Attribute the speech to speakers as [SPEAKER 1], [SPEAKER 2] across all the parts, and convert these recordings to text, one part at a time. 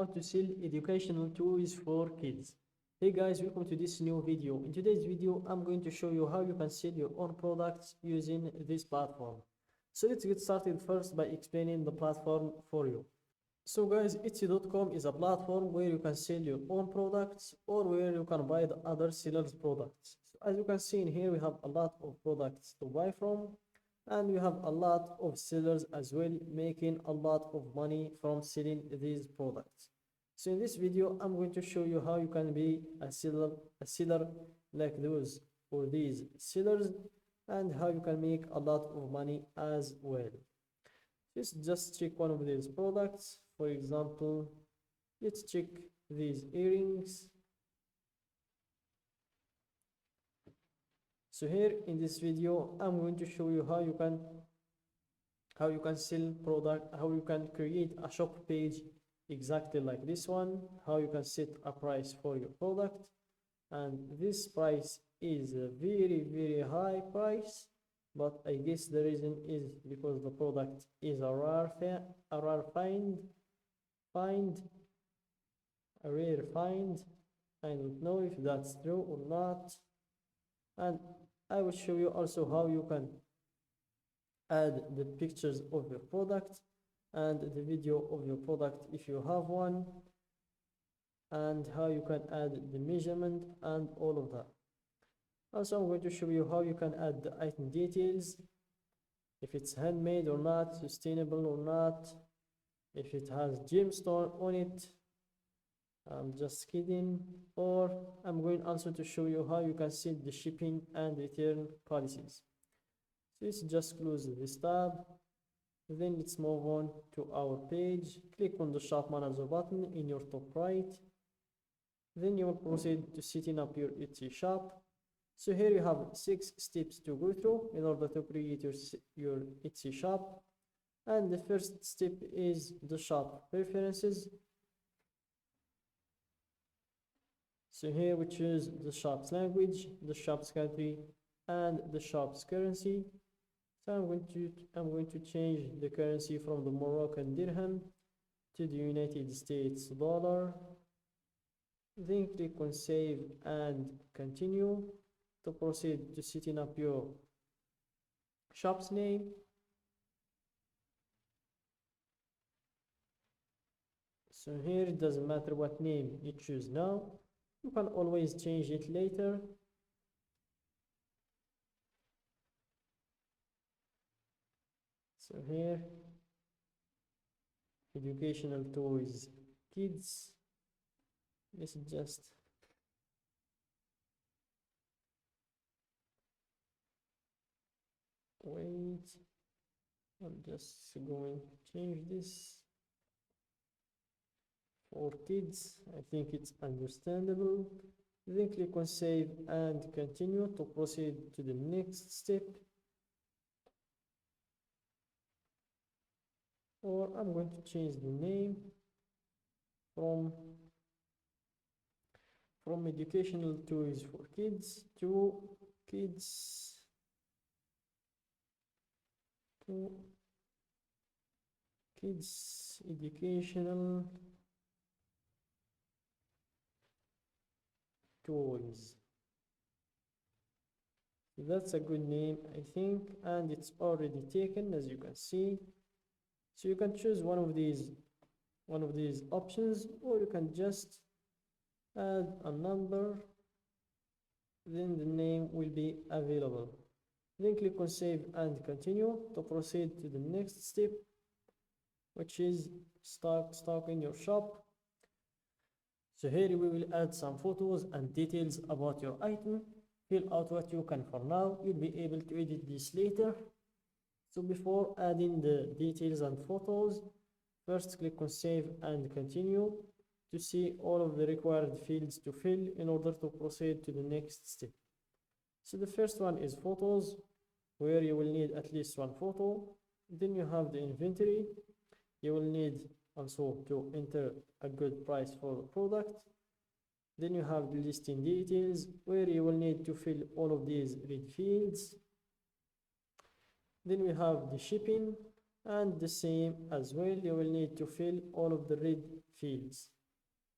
[SPEAKER 1] how to sell educational toys for kids. Hey guys, welcome to this new video. In today's video, I'm going to show you how you can sell your own products using this platform. So let's get started first by explaining the platform for you. So guys, Etsy.com is a platform where you can sell your own products or where you can buy the other sellers' products. So as you can see in here, we have a lot of products to buy from, and we have a lot of sellers as well, making a lot of money from selling these products. So in this video, I'm going to show you how you can be a seller like those or these sellers, and how you can make a lot of money as well. Let's just check one of these products. For example, let's check these earrings. So here in this video, I'm going to show you how you can sell product, how you can create a shop page exactly like this one, how you can set a price for your product, and this price is a very high price, but I guess the reason is because the product is a rare find. I don't know if that's true or not, and I will show you also how you can add the pictures of your product and the video of your product if you have one, and how you can add the measurement and all of that. Also, I'm going to show you how you can add the item details, if it's handmade or not, sustainable or not, if it has gemstone on it. I'm just kidding. Or I'm going also to show you how you can set the shipping and return policies. So let's just close this tab. Then let's move on to our page. Click on the shop manager button in your top right. Then you will proceed to setting up your Etsy shop. So here you have 6 steps to go through in order to create your Etsy shop. And the first step is the shop preferences. So here we choose the shop's language, the shop's country, and the shop's currency. So I'm going to change the currency from the Moroccan dirham to the United States dollar. Then click on save and continue to proceed to setting up your shop's name. So here it doesn't matter what name you choose now. You can always change it later. So here, educational toys, kids. Let's just wait. I'm just going to change this for kids. I think it's understandable. Then click on save and continue to proceed to the next step. Or I'm going to change the name from educational toys for kids to kids educational toys. That's a good name, I think, and it's already taken, as you can see. So you can choose one of these options, or you can just add a number, then the name will be available. Then click on save and continue to proceed to the next step, which is stock in your shop. So here we will add some photos and details about your item. Fill out what you can for now. You'll be able to edit this later. So before adding the details and photos, first click on save and continue to see all of the required fields to fill in order to proceed to the next step. So the first one is photos, where you will need at least one photo. Then you have the inventory. You will need also to enter a good price for the product. Then you have the listing details, where you will need to fill all of these red fields. Then we have the shipping, and the same as well, you will need to fill all of the red fields.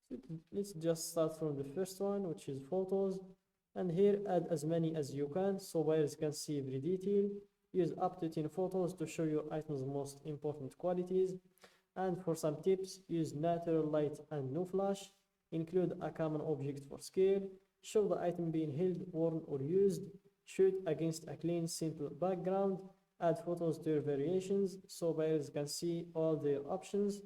[SPEAKER 1] So let's just start from the first one, which is photos, and here add as many as you can so buyers can see every detail. Use up to 10 photos to show your item's most important qualities. And for some tips, use natural light and no flash. Include a common object for scale. Show the item being held, worn, or used. Shoot against a clean, simple background. Add photos to your variations so buyers can see all their options.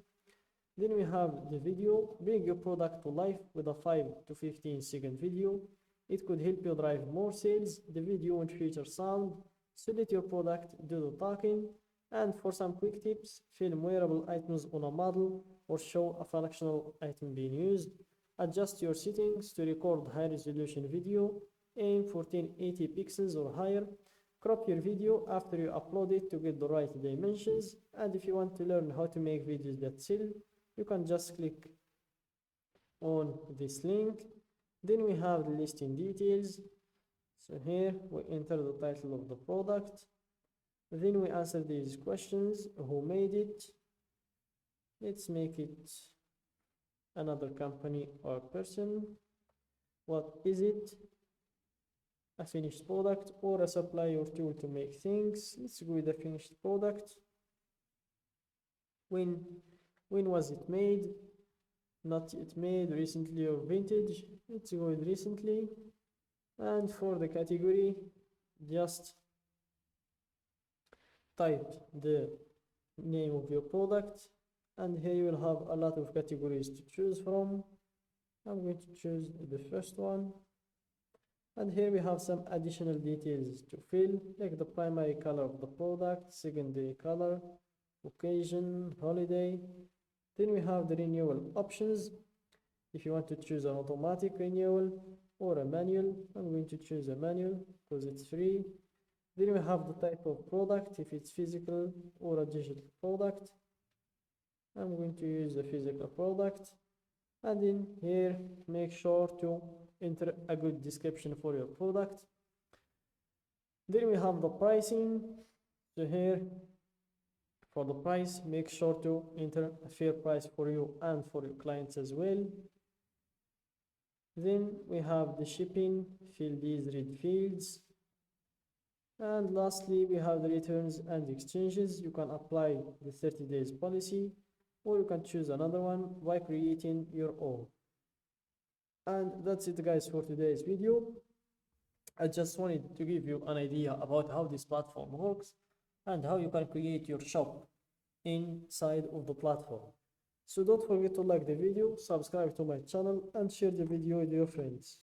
[SPEAKER 1] Then we have the video. Bring your product to life with a 5 to 15-second video. It could help you drive more sales. The video won't feature sound, so let your product do the talking. And for some quick tips, film wearable items on a model or show a functional item being used. Adjust your settings to record high resolution video. Aim for 1080 pixels or higher. Crop your video after you upload it to get the right dimensions. And if you want to learn how to make videos that sell, you can just click on this link. Then we have the listing details. So here we enter the title of the product. Then we answer these questions. Who made it? Let's make it another company or person. What is it? A finished product or a supply or tool to make things. Let's go with the finished product. When was it made? Not yet made, recently or vintage. Let's go with recently. And for the category, just type the name of your product, and here you will have a lot of categories to choose from. I'm going to choose the first one, and here we have some additional details to fill, like the primary color of the product, secondary color, occasion, holiday. Then we have the renewal options. If you want to choose an automatic renewal or a manual, I'm going to choose a manual because it's free. Then we have the type of product, if it's physical or a digital product. I'm going to use a physical product. And in here, make sure to enter a good description for your product. Then we have the pricing. So here, for the price, make sure to enter a fair price for you and for your clients as well. Then we have the shipping, fill these red fields. And lastly, we have the returns and exchanges. You can apply the 30 days policy, or you can choose another one by creating your own. And that's it, guys, for today's video. I just wanted to give you an idea about how this platform works and how you can create your shop inside of the platform. So don't forget to like the video, subscribe to my channel, and share the video with your friends.